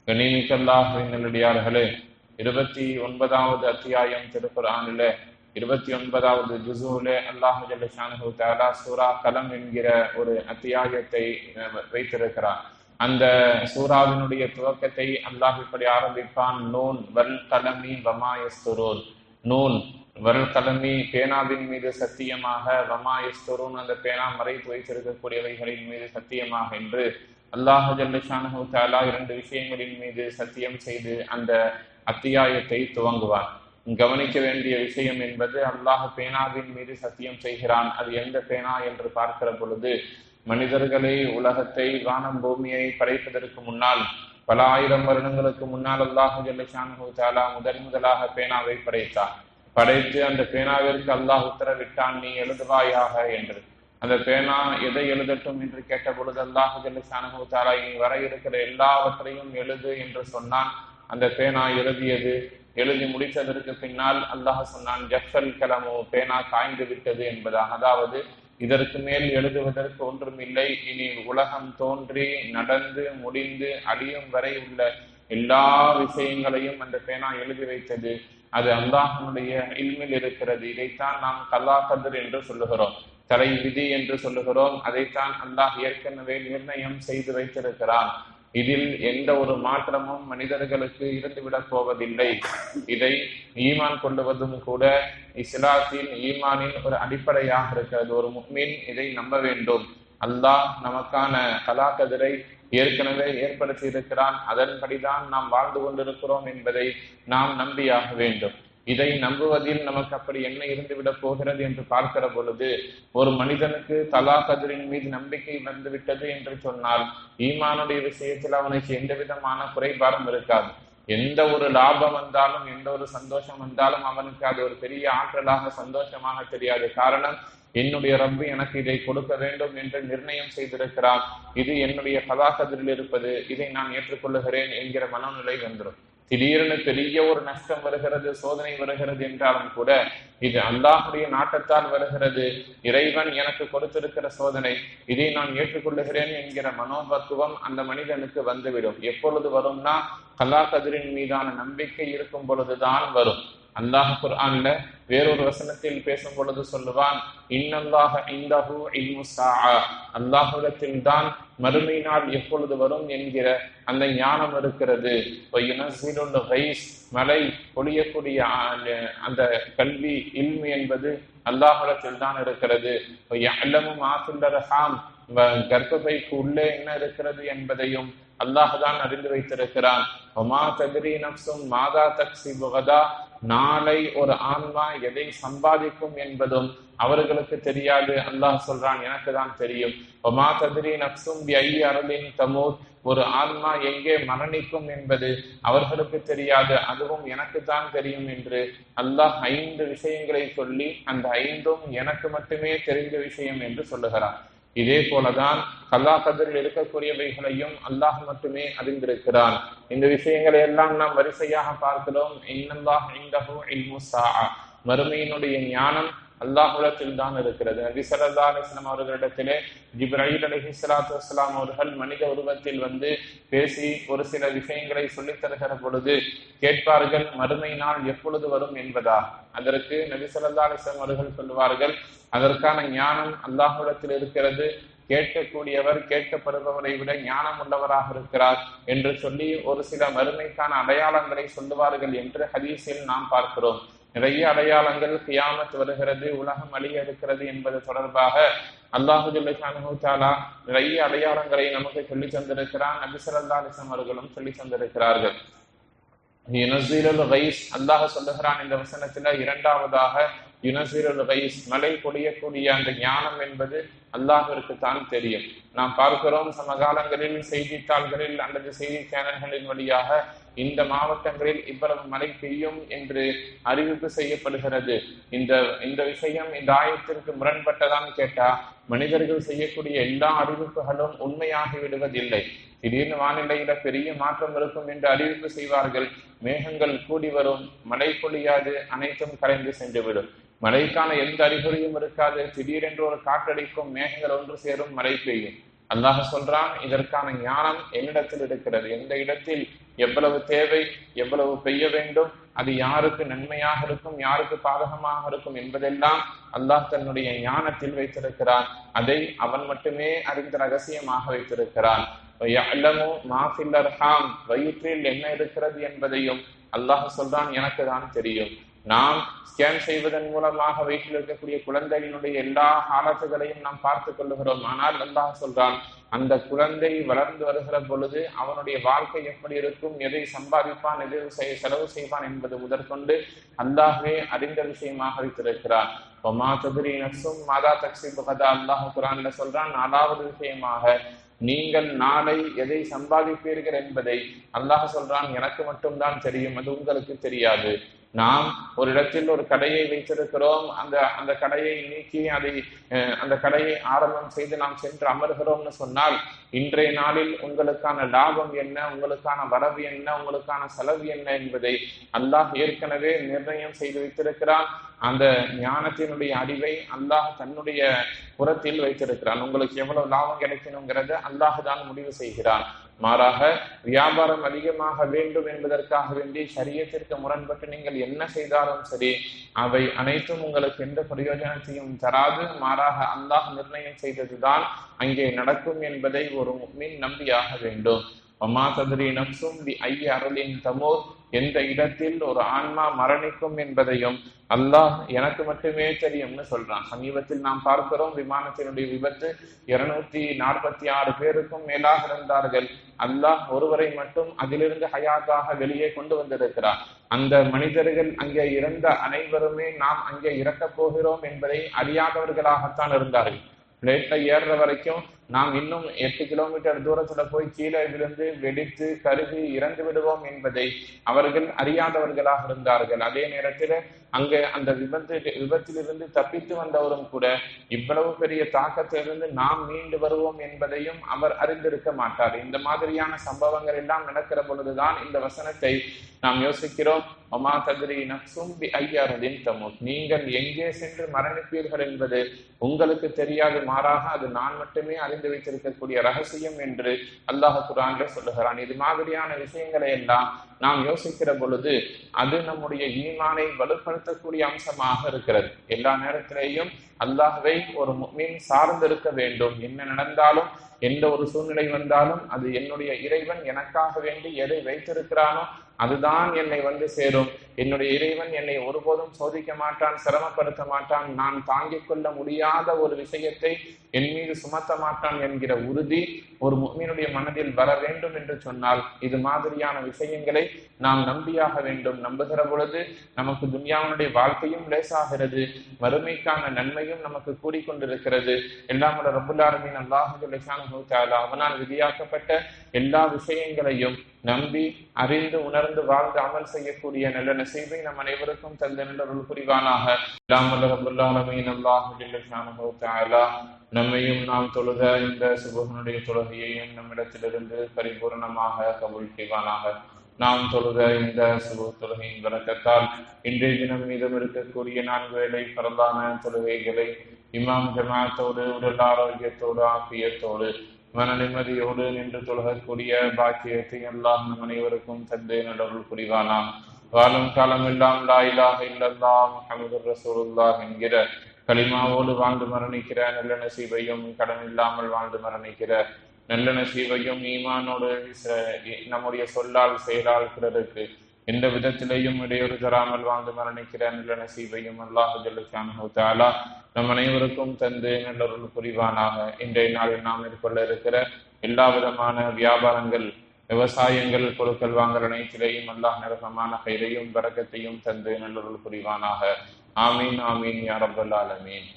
கண்ணியமிக்கல்லாஹ்வின் நல்லடியார்களே, 29வது அத்தியாயம் திருக்குர்ஆனில 29வது ஜுஸூல அல்லாஹ் ஜல்ல ஷானஹு தஆலா சூரா கலம் என்கிற ஒரு அத்தியாயத்தை வைத்திருக்கிறார். அந்த சூராவினுடைய துவக்கத்தை அல்லாஹ் இப்படி ஆரம்பிப்பான், நூன் வல் கலமி வமா யஸ்துரூன். நூன் வல் கலமி, பேனாவின் மீது சத்தியமாக, வமா யஸ்துரூன், அந்த பேனா மறைத்து வைத்திருக்கக்கூடியவைகளின் மீது சத்தியமாக என்று அல்லாஹ் ஜல்ல ஷானஹு தஆலா இரண்டு விஷயங்களின் மீது சத்தியம் செய்து அந்த அத்தியாயத்தை துவங்குவார். கவனிக்க வேண்டிய விஷயம் என்பது, அல்லாஹ் பேனாவின் மீது சத்தியம் செய்கிறான். அது எந்த பேனா என்று பார்க்கிற பொழுது, மனிதர்களை, உலகத்தை, வானம் பூமியை படைப்பதற்கு முன்னால், பல ஆயிரம் வருடங்களுக்கு முன்னால் அல்லாஹ் ஜல்ல ஷானஹு தஆலா முதலாக பேனாவை படைத்து அந்த பேனாவிற்கு அல்லாஹ் உத்தரவிட்டான், நீ எழுதுவாயாக என்று. அந்த பேனா எதை எழுதட்டும் என்று கேட்ட பொழுது அல்லாஹ் ஜல்ல ஷானஹு தஆலா இனி வர இருக்கிற எல்லாவற்றையும் எழுது என்று சொன்னான். அந்த பேனா எழுதியது. எழுதி முடித்ததற்கு பின்னால் அல்லாஹ் சொன்னான், ஜஃபல் கலமு, பேனா காய்ந்து விட்டது என்பதாக. அதாவது இதற்கு மேல் எழுதுவதற்கு ஒன்றும் இல்லை. இனி உலகம் தோன்றி நடந்து முடிந்து அழியும் வரை உள்ள எல்லா விஷயங்களையும் அந்த பேனா எழுதி வைத்தது. அது அல்லாஹ்வுடைய இல்மில் இருக்கிறது. இதைத்தான் நாம் கல்லா கதிர் என்று சொல்லுகிறோம், தலை விதி என்று சொல்லுகிறோம். அதைத்தான் அல்லாஹ் ஏற்கனவே நிர்ணயம் செய்து வைத்திருக்கிறான். இதில் எந்த ஒரு மாற்றமும் மனிதர்களுக்கு இருந்துவிடப் போவதில்லை. இதை ஈமான் கொள்ளுவதும் கூட இஸ்லாத்தின் ஈமானின் ஒரு அடிப்படையாக இருக்கிறது. ஒரு முஃமின் இதை நம்ப வேண்டும். அல்லாஹ் நமக்கான கலா கதிரை ஏற்கனவே ஏற்படுத்தி இருக்கிறான். அதன்படிதான் நாம் வாழ்ந்து கொண்டிருக்கிறோம் என்பதை நாம் நம்பியாக வேண்டும். இதை நம்புவதில் நமக்கு அப்படி என்ன இருந்துவிடப் போகிறது என்று பார்க்கிற பொழுது, ஒரு மனிதனுக்கு தலா கதிரின் மீது நம்பிக்கை வந்துவிட்டது என்று சொன்னால் ஈமானுடைய விஷயத்தில் அவனுக்கு எந்த விதமான குறைபாடும் இருக்காது. எந்த ஒரு லாபம் வந்தாலும், எந்த ஒரு சந்தோஷம் வந்தாலும் அவனுக்கு அது ஒரு பெரிய ஆற்றலாக, சந்தோஷமாக தெரியாது. காரணம், என்னுடைய ரப்பு எனக்கு இதை கொடுக்க வேண்டும் என்று நிர்ணயம் செய்திருக்கிறான். இது என்னுடைய கலா கதிரில் இருப்பது, இதை நான் ஏற்றுக்கொள்ளுகிறேன் என்கிற மனநிலை வந்துடும். திடீரென பெரிய ஒரு நஷ்டம் வருகிறது, சோதனை வருகிறது என்றாலும் கூட இது அல்லாஹுடைய நாட்டத்தால் வருகிறது, இறைவன் எனக்கு கொடுத்திருக்கிற சோதனை, இதை நான் ஏற்றுக்கொள்ளுகிறேன் என்கிற மனோபக்குவம் அந்த மனிதனுக்கு வந்துவிடும். எப்பொழுது வரும்னா, கல்லா கதிரின் மீதான நம்பிக்கை இருக்கும் பொழுதுதான் வரும். அல்லாஹ் குர்ஆன்ல வேறொரு வசனத்தில் பேசும் பொழுது சொல்லுவான், இன்னல்லாஹ இன்தஹு இல்மு ஸாஅ, அல்லாஹ்விடத்தில் தான் மறுமை நாள் எப்பொழுது வரும் என்கிற அந்த ஞானம் இருக்கிறது. வயுனஸிலுல் கைஸ், மழை பொழியக்கூடிய அந்த கல்வி, இல்மு என்பது அல்லாஹ்விடத்தில் தான் இருக்கிறது. வயஅலமு மா ஃபில் அர்ஹாம், கர்ப்பப்பைக்கு உள்ளே என்ன இருக்கிறது என்பதையும் அல்லாஹ் தான் அறிந்து வைத்திருக்கிறான். வமா தத்ரி நஃப்சும் மாதா தக்ஸிபு கதா, நாளை ஒரு ஆன்மா எதை சம்பாதிக்கும் என்பதும் அவர்களுக்கு தெரியாது. அல்லாஹ் சொல்றான், எனக்கு தான் தெரியும். வமா தத்ரி நஃப்சும் பிஅய்யி அர்லின் தமூத், ஒரு ஆன்மா எங்கே மரணிக்கும் என்பது அவர்களுக்கு தெரியாது, அதுவும் எனக்கு தான் தெரியும் என்று அல்லாஹ் 5 விஷயங்களை சொல்லி அந்த 5ம் எனக்கு மட்டுமே தெரிந்த விஷயம் என்று சொல்லுகிறான். இதே போலதான் கல்லா கதிரில் இருக்கக்கூடியவைகளையும் அல்லாஹ் மட்டுமே அறிந்திருக்கிறான். இந்த விஷயங்களை எல்லாம் நாம் வரிசையாக பார்க்கிறோம். இன்னல்லாஹ் இன்தஹு இல்மு ஸாஅ, மறுமையினுடைய ஞானம் அல்லாஹ்விடத்தில் தான் இருக்கிறது. நபி ஸல்லல்லாஹு அலைஹி வஸல்லம் அவர்களிடத்திலே ஜிப்ரீல் அலைஹிஸ்ஸலாத்து வஸ்ஸலாம் அவர்கள் மனித உருவத்தில் வந்து பேசி ஒரு சில விஷயங்களை சொல்லித் தருகிற பொழுது கேட்பார்கள், மறுமை நாள் எப்பொழுது வரும் என்பதா? அதற்கு நபி ஸல்லல்லாஹு அலைஹி வஸல்லம் அவர்கள் சொல்லுவார்கள், அதற்கான ஞானம் அல்லாஹ்விடத்தில் இருக்கிறது, கேட்கக்கூடியவர் கேட்கப்படுபவரை விட ஞானம் உள்ளவராக இருக்கிறார் என்று சொல்லி ஒரு சில மறுமைக்கான அடையாளங்களை சொல்லுவார்கள் என்று ஹதீஸில் நாம் பார்க்கிறோம். நிறைய அடையாளங்கள், கியாமத் வருகிறது, உலகம் அழிய இருக்கிறது என்பது தொடர்பாக அல்லாஹு ஜல்ல ஷானஹு தஆலா நிறைய அடையாளங்களை நமக்கு சொல்லி தந்திருக்கிறான். நபி ஸல்லல்லாஹு அலைஹி வஸல்லம் அவர்களும் சொல்லி தந்திருக்கிறார்கள். யுனஸிலுல் கைஸ், அல்லாஹ் சொல்லுகிறான் இந்த வசனத்துல, இரண்டாவதாக யுனஸிலுல் கைஸ், மழை பொழியக்கூடிய அந்த ஞானம் என்பது அல்லாஹ்விற்கு தான் தெரியும். நாம் பார்க்கிறோம், சமகாலங்களில் செய்தித்தாள்களில் அல்லது செய்தி சேனல்களின் வழியாக இந்த மாவட்டங்களில் இவ்வளவு மழை பெய்யும் என்று அறிவிப்பு செய்யப்படுகிறது. இந்த விஷயம் இந்த ஆயத்திற்கு முரண்பட்டதான் கேட்டா, மனிதர்கள் செய்யக்கூடிய எல்லா அறிவிப்புகளும் உண்மையாகி விடுவதில்லை. திடீர்னு வானிலையில பெரிய மாற்றம் இருக்கும் என்று அறிவிப்பு செய்வார்கள், மேகங்கள் கூடி வரும், மழை பொழியாது, அனைத்தும் கரைந்து சென்றுவிடும். மழைக்கான எந்த அறிகுறியும் இருக்காது, திடீரென்று ஒரு காற்றடிக்கும், மேகங்கள் ஒன்று சேரும், மழை பெய்யும். அல்லாஹ் சொல்றான், இதற்கான ஞானம் என்னிடத்தில் இருக்கிறது. எந்த இடத்தில் எவ்வளவு தேவை, எவ்வளவு பெய்ய வேண்டும், அது யாருக்கு நன்மையாக இருக்கும், யாருக்கு பாதகமாக இருக்கும் என்பதெல்லாம் அல்லாஹ் தன்னுடைய ஞானத்தில் வைத்திருக்கிறான். அதை அவன் மட்டுமே அறிந்த ரகசியமாக வைத்திருக்கிறான். வயிற்றில் என்ன இருக்கிறது என்பதையும் அல்லாஹ் சொல்றான், எனக்கு தான் தெரியும். நாம் ஸ்கேன் செய்வதன் மூலமாக வயிற்றில் இருக்கக்கூடிய குழந்தையினுடைய எல்லா ஹாலத்துகளையும் நாம் பார்த்துக் கொள்ளுகிறோம். ஆனால் அல்லாஹ் சொல்றான், அந்த குழந்தை வளர்ந்து வருகிற பொழுது அவனுடைய வாழ்க்கை எப்படி இருக்கும், எதை சம்பாதிப்பான், எதை செலவு செய்வான் என்பது முதற்கொண்டு அல்லாஹ்வே அறிந்த விஷயமாக வைத்திருக்கிறான். மாதா தக்ஸிபு கதா, அல்லாஹ் குர்ஆன்ல சொல்றான். 4வது விஷயமாக, நீங்கள் நாளை எதை சம்பாதிப்பீர்கள் என்பதை அல்லாஹ் சொல்றான், எனக்கு மட்டும்தான் தெரியும், அது உங்களுக்கு தெரியாது. நாம் ஒரு இடத்தில் ஒரு கடையை வைத்திருக்கிறோம், அந்த கடையை நீக்கி அந்த கடையை ஆரம்பம் செய்து நாம் சென்று அமர்கிறோம்னு சொன்னால், இன்றைய நாளில் உங்களுக்கான லாபம் என்ன, உங்களுக்கான வரவு என்ன, உங்களுக்கான செலவு என்ன என்பதை அல்லாஹ் ஏற்கனவே நிர்ணயம் செய்து வைத்திருக்கிறான். அந்த ஞானத்தினுடைய அறிவை அல்லாஹ் தன்னுடைய புறத்தில் வைத்திருக்கிறான். உங்களுக்கு எவ்வளவு லாபம் கிடைக்கணுங்கிறத அல்லாஹ் தான் முடிவு செய்கிறான். மாறாக வியாபாரம் அதிகமாக வேண்டும் என்பதற்காக வேண்டி ஷரியத்திற்கு முரண்பட்டு நீங்கள் என்ன செய்தாலும் சரி, அவை அனைத்தும் உங்களுக்கு எந்த பிரயோஜனத்தையும் தராது. மாறாக அல்லாஹ் நிர்ணயம் செய்ததுதான் அங்கே நடக்கும் என்பதை ஒரு முஃமின் நம்பியாக வேண்டும். வமா தத்ரி நஃப்ஸும் பிஅய்யி அர்லின் தமூத், எந்த இடத்தில் ஒரு ஆன்மா மரணிக்கும் என்பதையும் அல்லாஹ் எனக்கு மட்டுமே தெரியும்னு சொல்றான். சமீபத்தில் நாம் பார்க்கிறோம், விமானத்தினுடைய விபத்து, 246 பேருக்கும் மேலாக இருந்தார்கள். அல்லாஹ் ஒருவரை மட்டும் அதிலிருந்து ஹயாத்தாக வெளியே கொண்டு வந்திருக்கிறார். அந்த மனிதர்கள் அங்கே இறந்த அனைவருமே நாம் அங்கே இறக்கப் போகிறோம் என்பதை அறியாதவர்களாகத்தான் இருந்தார்கள். பிளேட்ல ஏறுற வரைக்கும் நாம் இன்னும் 8 கிலோமீட்டர் தூரத்துல போய் கீழே விழுந்து வெடித்து கருகி இறந்து விடுவோம் என்பதை அவர்கள் அறியாதவர்களாக இருந்தார்கள். அதே நேரத்தில் அங்க அந்த விபத்திலிருந்து தப்பித்து வந்தவரும் கூட இவ்வளவு பெரிய தாக்கத்திலிருந்து நாம் மீண்டு வருவோம் என்பதையும் அவர் அறிந்திருக்க மாட்டார். இந்த மாதிரியான சம்பவங்கள் எல்லாம் நடக்கிற பொழுதுதான் இந்த வசனத்தை நாம் யோசிக்கிறோம். வமா தத்ரி நஃப்ஸும் பிஅய்யி அர்லின் தமூத், நீங்கள் எங்கே சென்று மரணிப்பீர்கள் என்பது உங்களுக்கு தெரியாது, மாறாக அது நான் மட்டுமே அறிந்து வைத்திருக்கக்கூடிய ரகசியம் என்று அல்லாஹ் குர்ஆன்ல சொல்லுகிறான். இது மாதிரியான விஷயங்களை எல்லாம் நாம் யோசிக்கிற பொழுது அது நம்முடைய ஈமானை வலுப்படுத்தக்கூடிய அம்சமாக இருக்கிறது. எல்லா நேரத்திலேயும் அல்லாஹ்வை ஒரு முஃமின் சார்ந்திருக்க வேண்டும். என்ன நடந்தாலும், எந்த ஒரு சூழ்நிலை வந்தாலும், அது என்னுடைய இறைவன் எனக்காக வேண்டி எதை வைத்திருக்கிறானோ அதுதான் என்னை வந்து சேரும். என்னுடைய இறைவன் என்னை ஒருபோதும் சோதிக்க மாட்டான், சிரமப்படுத்த மாட்டான், நான் தாங்கிக் கொள்ள முடியாத ஒரு விஷயத்தை என் மீது சுமத்த மாட்டான் என்கிற உறுதி ஒரு முஃமினுடைய மனதில் வர வேண்டும் என்று சொன்னால், இது மாதிரியான விஷயங்களை நாம் நம்பியாக வேண்டும். நம்புகிற பொழுது நமக்கு துன்யாவுடைய வாழ்க்கையும் லேசாகிறது, மறுமைக்கான நன்மையும் நமக்கு கூடிக்கொண்டிருக்கிறது. எல்லாம் ரப்புல் ஆலமீன் அல்லாஹ் ஜல்ல ஷானுஹு தஆலா அவனால் விதியாக்கப்பட்ட எல்லா விஷயங்களையும் நம்பி அறிந்து உணர்ந்து வாழ்ந்து அமல் செய்யக்கூடிய நல்ல நசீபை நம் அனைவருக்கும் தந்த நல்லருள் புரிவானாக. எல்லாம் ரப்புல் ஆலமீன் அல்லாஹ் ஜல்ல ஷானுஹு தஆலா நம்மையும் நாம் தொழுத இந்த சுபஹனுடைய தொழுகையையும் நம்மிடத்திலிருந்து பரிபூர்ணமாக கபூல் செய்வானாக. நாம் தொழுத இந்த சுப தொழுகையின் பரக்கத்தால் இன்றைய தினம் மீதம் இருக்கக்கூடிய 4 வேளை பரந்தான தொழுகைகளை இமாம் ஜமாத்தோடு உடல் ஆரோக்கியத்தோடு ஆபியத்தோடு மன நிம்மதியோடு நின்று தொழுகக்கூடிய பாக்கியத்தை அல்லாஹ் நம் அனைவருக்கும் தந்து நல்லருள் புரிவானாக. வாழும் காலம் எல்லாம் லா இலாஹ இல்லல்லாஹ் முஹம்மதுர் ரசூலுல்லாஹ் என்கிற கலிமாவோடு வாழ்ந்து மரணிக்கிற நல்ல நசீபையும், கடன் இல்லாமல் வாழ்ந்து மரணிக்கிற நல்ல நசீபையும், ஈமானோடு நம்முடைய சொல்லால் செயலால் பிறருக்கு எந்த விதத்திலேயும் இடையூறு தராமல் வாழ்ந்து மரணிக்கிற நல்ல நசீபையும் அல்லாஹ் ஜல்ல ஷானுஹு தஆலா நம் அனைவருக்கும் தந்து நல்லருள் புரிவானாக. இன்றைய நாளில் நாம் மேற்கொள்ள இருக்கிற எல்லா விதமான வியாபாரங்கள், விவசாயங்கள், பொருட்கள் வாங்கல் அனைத்திலேயும் அல்லாஹ் நிரப்பமான கைரையும் பரக்கத்தையும் தந்து நல்லருள் புரிவானாக. ஆமீன் ஆமீன் யா ரப்பல் ஆலமீன்.